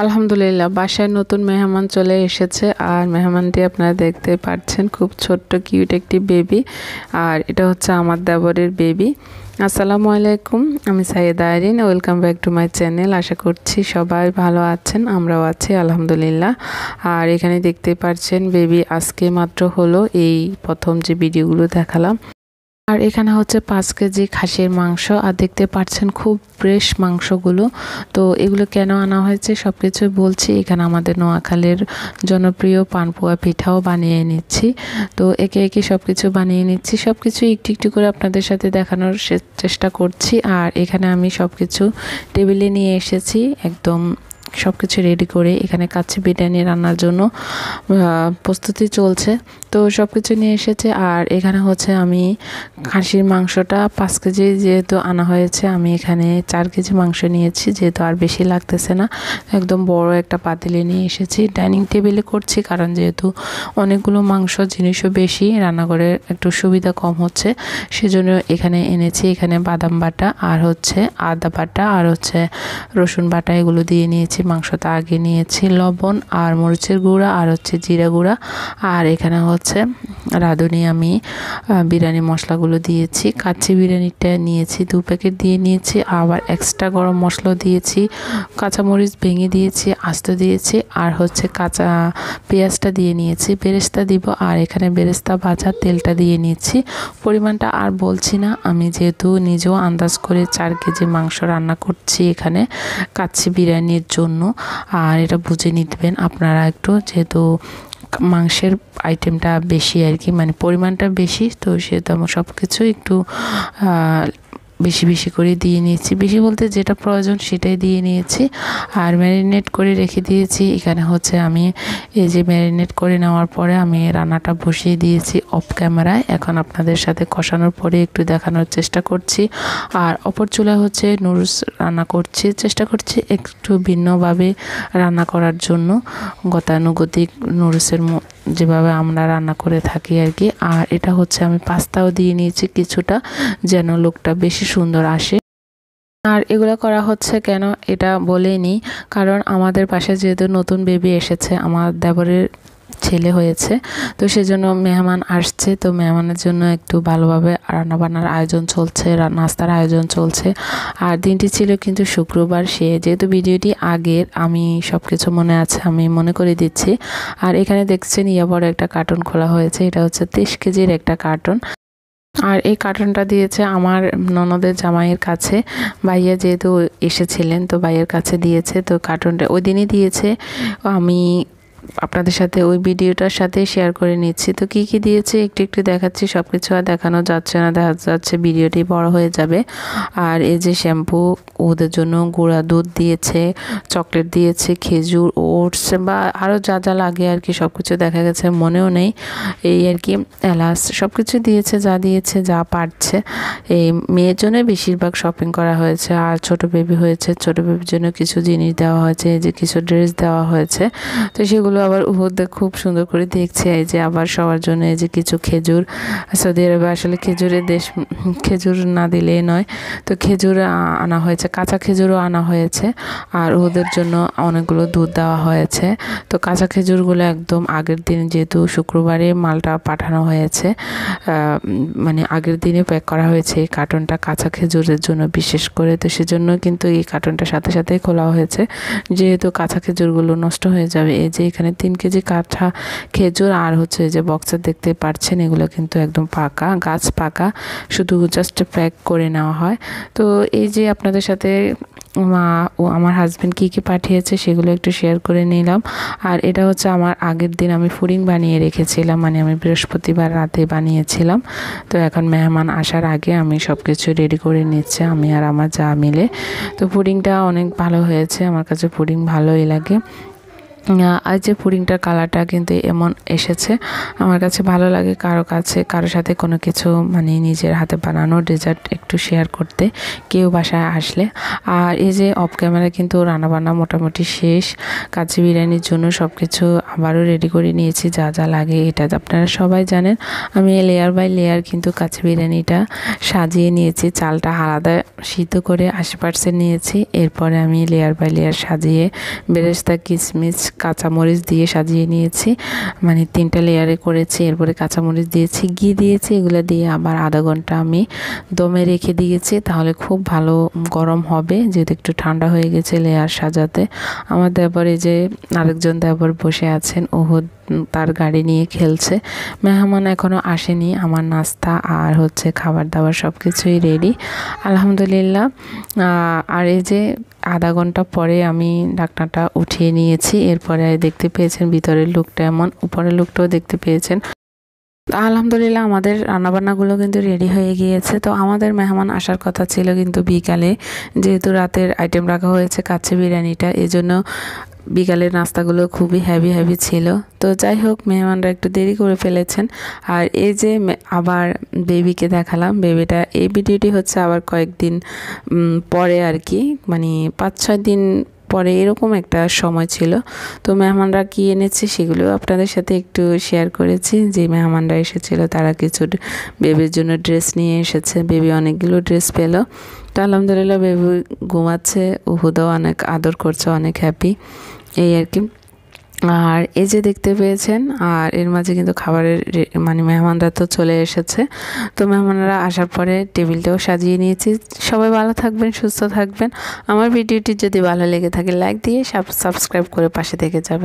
আলহামদুলিল্লাহ বাসায় নতুন মেহমান চলে এসেছে আর মেহমানটি আপনারা দেখতে পাচ্ছেন খুব ছোট্ট কিউট একটি বেবি। আর এটা হচ্ছে আমার দেবরের বেবি। আসসালামু আলাইকুম, আমি Sayeda Irin. Welcome back to my channel. আশা করছি সবাই ভালো আছেন, আমরাও আছি আলহামদুলিল্লাহ। আর এখানে দেখতে পাচ্ছেন বেবি আজকে মাত্র হলো, এই প্রথম যে ভিডিওগুলো দেখালাম। আর এখানে হচ্ছে 5 কেজি খাসির মাংস, আর দেখতে পাচ্ছেন খুব ফ্রেশ মাংসগুলো। তো এগুলো কেন আনা হয়েছে সব কিছু বলছি। এখানে আমাদের নোয়াখালীর জনপ্রিয় পানপোয়া পিঠাও বানিয়ে নিচ্ছি। তো একে একে সব কিছু বানিয়ে নিচ্ছি, সব কিছু একটু একটু করে আপনাদের সাথে দেখানোর চেষ্টা করছি। আর এখানে আমি সব কিছু টেবিলে নিয়ে এসেছি, একদম সব কিছু রেডি করে। এখানে কাচ্চি বিরিয়ানি রান্নার জন্য প্রস্তুতি চলছে। তো সব কিছু নিয়ে এসেছে। আর এখানে হচ্ছে আমি খাসির মাংসটা 5 কেজি যেহেতু আনা হয়েছে, আমি এখানে 4 কেজি মাংস নিয়েছি, যেহেতু আর বেশি লাগতেছে না। একদম বড় একটা পাতিলে নিয়ে এসেছি, ডাইনিং টেবিলে করছি, কারণ যেহেতু অনেকগুলো মাংস, জিনিসও বেশি, রান্নাঘরে একটু সুবিধা কম হচ্ছে, সেজন্য এখানে এনেছি। এখানে বাদাম বাটা আর হচ্ছে আদা বাটা আর হচ্ছে রসুন বাটা, এগুলো দিয়ে নিয়েছি। মাংসটা আগে নিয়েছি, লবণ আর মরিচের গুঁড়া আর হচ্ছে জিরা গুঁড়া। আর এখানে হচ্ছে রাঁধুনি আমি বিরিয়ানি মশলাগুলো দিয়েছি। কাচ্চি বিরিয়ানিটা নিয়েছি 2 প্যাকেট দিয়ে নিয়েছি, আবার এক্সট্রা গরম মশলা দিয়েছি, কাঁচামরিচ ভেঙে দিয়েছি, আস্ত দিয়েছি, আর হচ্ছে কাঁচা পেঁয়াজটা দিয়ে নিয়েছি, বেরেস্তা দিব। আর এখানে বেরেস্তা ভাজা তেলটা দিয়ে নিয়েছি। পরিমাণটা আর বলছি না, আমি যেহেতু নিজেও আন্দাজ করে 4 কেজি মাংস রান্না করছি এখানে কাচ্চি বিরিয়ানির জন্য। আর এটা বুঝে নিবেন আপনারা একটু, যেহেতু মাংসের আইটেমটা বেশি আর কি, মানে পরিমাণটা বেশি, তো সেহেতু আমার সব কিছু একটু বেশি বেশি করে দিয়ে নিয়েছি। বেশি বলতে যেটা প্রয়োজন সেটাই দিয়ে নিয়েছি। আর ম্যারিনেট করে রেখে দিয়েছি। এখানে হচ্ছে আমি এই যে ম্যারিনেট করে নেওয়ার পরে আমি রান্নাটা বসিয়ে দিয়েছি অফ ক্যামেরায়। এখন আপনাদের সাথে কষানোর পরে একটু দেখানোর চেষ্টা করছি। আর অপর চুলায় হচ্ছে নুডলস রান্না করছি, চেষ্টা করছি একটু ভিন্নভাবে রান্না করার জন্য, গতানুগতিক নুডলসের যেভাবে আমরা রান্না করে থাকি আর কি। আর এটা হচ্ছে আমি পাস্তাও দিয়ে নিয়েছি কিছুটা, যেন লুকটা বেশি সুন্দর আসে। আর এগুলো করা হচ্ছে কেন এটা বলেনি, কারণ আমাদের পাশে যেহেতু নতুন বেবি এসেছে, আমার দেবরের ছেলে হয়েছে, তো সেজন্য মেহমান আসছে। তো মেহমানের জন্য একটু ভালোভাবে রান্নাবান্নার আয়োজন চলছে, নাস্তার আয়োজন চলছে। আর দিনটি ছিল কিন্তু শুক্রবার, সে যেহেতু ভিডিওটি আগের, আমি সব কিছু মনে আছে, আমি মনে করে দিচ্ছি। আর এখানে দেখছেন বড় একটা কার্টুন খোলা হয়েছে, এটা হচ্ছে 30 কেজির একটা কার্টুন। আর এই কার্টুনটা দিয়েছে আমার ননদের জামাইয়ের কাছে, ভাইয়া যেহেতু এসেছিলেন, তো ভাইয়ের কাছে দিয়েছে। তো কার্টুনটা ওই দিনই দিয়েছে, আমি আপনাদের সাথে ওই ভিডিওটার সাথে শেয়ার করে নিচ্ছি। তো কি কি দিয়েছে একটু একটু দেখাচ্ছি, সব কিছু আর দেখানো যাচ্ছে না, দেখা যাচ্ছে ভিডিওটি বড় হয়ে যাবে। আর এই যে শ্যাম্পু, ওদের জন্য গুঁড়া দুধ দিয়েছে, চকলেট দিয়েছে, খেজুর, ওটস বা আরও যা যা লাগে আর কি, সব কিছু দেখা গেছে মনেও নেই, এই আর কি, এলাচ, সব কিছু দিয়েছে, যা দিয়েছে যা পারছে। এই মেয়ের জন্য বেশিরভাগ শপিং করা হয়েছে। আর ছোট বেবি হয়েছে, ছোট বেবির জন্য কিছু জিনিস দেওয়া হয়েছে, এই যে কিছু ড্রেস দেওয়া হয়েছে। তো সেগুলো আবার ওদের খুব সুন্দর করে দেখছে। এই যে আবার সবার জন্য এই যে কিছু খেজুর, সৌদি আরবে আসলে খেজুরের দেশ, খেজুর না দিলেই নয়, তো খেজুর আনা হয়েছে, কাঁচা খেজুরও আনা হয়েছে। আর ওদের জন্য অনেকগুলো দুধ দেওয়া হয়েছে। তো কাঁচা খেজুরগুলো একদম আগের দিন, যেহেতু শুক্রবারে মালটা পাঠানো হয়েছে, মানে আগের দিনে প্যাক করা হয়েছে এই কার্টুনটা কাঁচা খেজুরের জন্য বিশেষ করে। তো সেজন্য কিন্তু এই কার্টুনটার সাথে সাথেই খোলা হয়েছে, যেহেতু কাঁচা খেজুরগুলো নষ্ট হয়ে যাবে। এই যে এখানে 3 কেজি কাঁচা খেজুর, আর হচ্ছে যে বক্সে দেখতে পাচ্ছেন, এগুলো কিন্তু একদম পাকা, গাছ পাকা, শুধু জাস্ট প্যাক করে নেওয়া হয়। তো এই যে আপনাদের সাথে আমার হাজব্যান্ড কী কী পাঠিয়েছে সেগুলো একটু শেয়ার করে নিলাম। আর এটা হচ্ছে আমার আগের দিন আমি পুডিং বানিয়ে রেখেছিলাম, মানে আমি বৃহস্পতিবার রাতে বানিয়েছিলাম। তো এখন মেহমান আসার আগে আমি সব কিছু রেডি করে নিচ্ছি, আমি আর আমার যা মিলে। তো পুডিংটা অনেক ভালো হয়েছে, আমার কাছে পুডিং ভালোই লাগে। আর যে পুডিংটার কালারটা কিন্তু এমন এসেছে, আমার কাছে ভালো লাগে কারো সাথে কোনো কিছু মানে নিজের হাতে বানানো ডেজার্ট একটু শেয়ার করতে কেউ বাসায় আসলে। আর এই যে অফ ক্যামেরা কিন্তু রান্নাবান্না মোটামুটি শেষ। কাচ্চি বিরিয়ানির জন্য সব কিছু আবারও রেডি করে নিয়েছি, যা যা লাগে এটা আপনারা সবাই জানেন। আমি লেয়ার বাই লেয়ার কিন্তু কাচ্চি বিরিয়ানিটা সাজিয়ে নিয়েছি। চালটা আলাদা সিদ্ধ করে 80% নিয়েছি, এরপরে আমি লেয়ার বাই লেয়ার সাজিয়ে বেরেস্তা, কিশমিশ, কাঁচামরিচ দিয়ে সাজিয়ে নিয়েছি, মানে 3টা লেয়ারে করেছি। এরপরে কাঁচামরিচ দিয়েছি, ঘি দিয়েছি, এগুলো দিয়ে আবার আধা ঘন্টা আমি দমে রেখে দিয়েছি। তাহলে খুব ভালো গরম হবে, যেহেতু একটু ঠান্ডা হয়ে গেছে লেয়ার সাজাতে। আমার দেবরে যে আরেকজন দেবর বসে আছেন, তার গাড়ি নিয়ে খেলছে। মেহমান এখনও আসেনি। আমার নাস্তা আর হচ্ছে খাবার দাবার সব কিছুই রেডি আলহামদুলিল্লাহ। আর এই যে আধা ঘন্টা পরে আমি ঢাকনাটা উঠিয়ে নিয়েছি। এরপরে দেখতে পেয়েছেন ভিতরের লুকটা এমন, উপরের লুকটাও দেখতে পেয়েছেন। আলহামদুলিল্লাহ আমাদের রান্নাবান্নাগুলো কিন্তু রেডি হয়ে গিয়েছে। তো আমাদের মেহমান আসার কথা ছিল কিন্তু বিকালে, যেহেতু রাতের আইটেম রাখা হয়েছে কাচ্চি বিরিয়ানিটা, এজন্য বিকালের নাস্তাগুলো খুবই হেভি ছিল। তো যাই হোক, মেহমানরা একটু দেরি করে ফেলেছেন। আর এই যে আবার বেবিকে দেখালাম, বেবিটা এই ভিডিওটি হচ্ছে আবার কয়েকদিন পরে আর কি, মানে 5-6 দিন পরে এরকম একটা সময় ছিল। তো মেহমানরা কি এনেছে সেগুলো আপনাদের সাথে একটু শেয়ার করেছি। যে মেহমানরা এসেছিল তারা কিছু বেবির জন্য ড্রেস নিয়ে এসেছে, বেবি অনেকগুলো ড্রেস পেল। তো আলহামদুলিল্লাহ বেবি ঘুমাচ্ছে, উহুদও অনেক আদর করছে, অনেক হ্যাপি এই আর কি। আর এই যে দেখতে পেয়েছেন, আর এর মাঝে কিন্তু খাবারের মানে মেহমানরা তো চলে এসেছে। তো মেহমানরা আসার পরে টেবিলটাও সাজিয়ে নিয়েছি। সবাই ভালো থাকবেন, সুস্থ থাকবেন। আমার ভিডিওটি যদি ভালো লেগে থাকে লাইক দিয়ে সাবস্ক্রাইব করে পাশে থেকে যাবেন।